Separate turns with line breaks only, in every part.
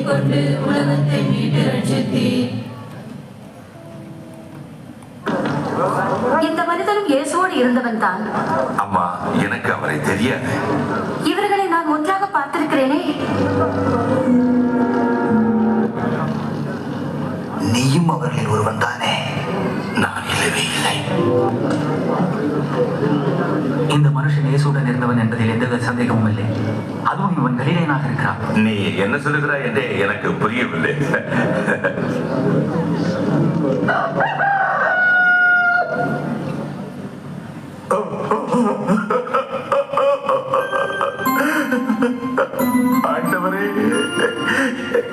கொண்டு உலகத்தை மீட்டு ரட்சித்தீர்.
இந்த மனிதனும் இயேசுவோடு இருந்தவன் தான்.
அம்மா, எனக்கு அவரை தெரியாது.
இவர்களை நான் ஒன்றாக பார்த்திருக்கிறேனே.
நீயும் அவர்களில் ஒருவன் தானே? நான் இல்லவே இல்லை.
இந்த மனுஷன் இயேசுடன் இருந்தவன் என்பதில் எந்த சந்தேகமும் இல்லை. அதுவும் இவன் கலிலேயனாக இருக்கிறான்.
நீ என்ன சொல்லுகிறாய் என்றே எனக்கு புரியவில்லை. ஆண்டவரே,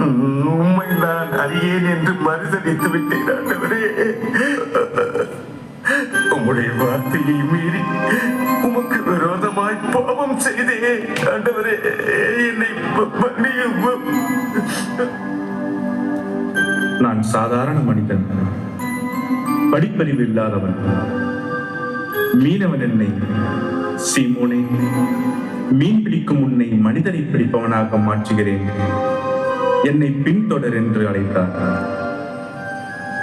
உம்மை நான் அறியேன் என்று மறுதலித்து விட்டேன். ஆண்டவரே, உம்முடைய வார்த்தையை மீறி உமக்கு விரோதமாய் பாவம் செய்தேன். ஆண்டவரே, என்னை மன்னியும்.
நான் சாதாரண மனிதன், படிப்பறிவு இல்லாதவன். மீனவன் என்னை, சீமோனே, மீன் பிடிக்கும் உன்னை மனிதரை பிடிப்பவனாக மாற்றுகிறேன், என்னை பின்தொடர் என்று அழைத்தார்.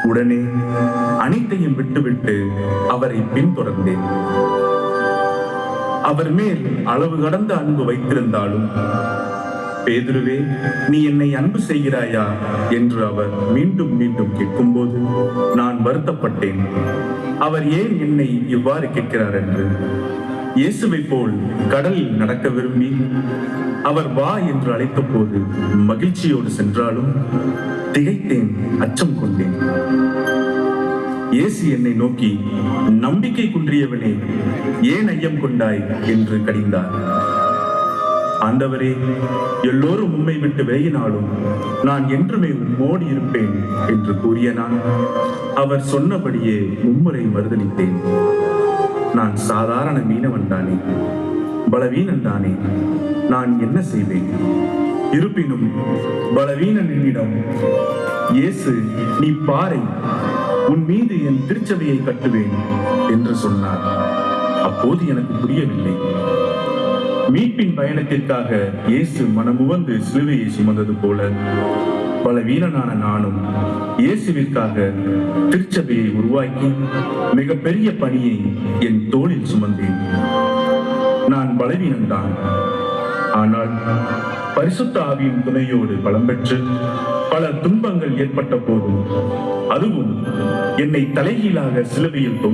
உடனே அனைத்தையும் விட்டுவிட்டு அவரை பின்தொடர்ந்தேன். அவர் மேல் அளவு கடந்த அன்பு வைத்திருந்தாலும், பேதுருவே, நீ என்னை அன்பு செய்கிறாயா என்று அவர் மீண்டும் மீண்டும் கேட்கும்போது நான் வருத்தப்பட்டேன். அவர் ஏன் என்னை இவ்வாறு கேட்கிறார் என்று. இயேசுவை போல் கடலில் நடக்க விரும்பி அவர் வா என்று அழைத்த போது மகிழ்ச்சியோடு சென்றாலும் திகைத்தேன், அச்சம் கொண்டேன். இயேசு என்னை நோக்கி, நம்பிக்கை குன்றியவனே, ஏன் ஐயம் கொண்டாய் என்று கடிந்தார். ஆண்டவரே, எல்லோரும் உம்மை விட்டு விலகினாலும் நான் என்றுமே உம்மோடு இருப்பேன் என்று கூறிய நான் அவர் சொன்னபடியே மும்முறை மறுதலித்தேன். நான் சாதாரண மீனவன் தானே, பலவீனன் தானே, நான் என்ன செய்வேன்? இருப்பினும் பலவீனனிடம் இயேசு, நீ பாறை, உன் மீது என் திருச்சபையை கட்டுவேன் என்று சொன்னார். அப்போது எனக்கு புரியவில்லை. மீட்பின் பயணத்திற்காக இயேசு மனமுவந்து சிலுவையை சுமந்தது போல பலவீனனான நானும் இயேசுவிற்காக திருச்சபையை உருவாக்கி மிகப்பெரிய பணியை என் தோளில் சுமந்தேன். நான் பலவீனன்தான், ஆனால் பரிசுத்த ஆவியின் துணையோடு பலம் பெற்று பல துன்பங்கள் ஏற்பட்ட போதும், அதுவும் என்னை தலைகீழாக சிலுவையில் தொங்க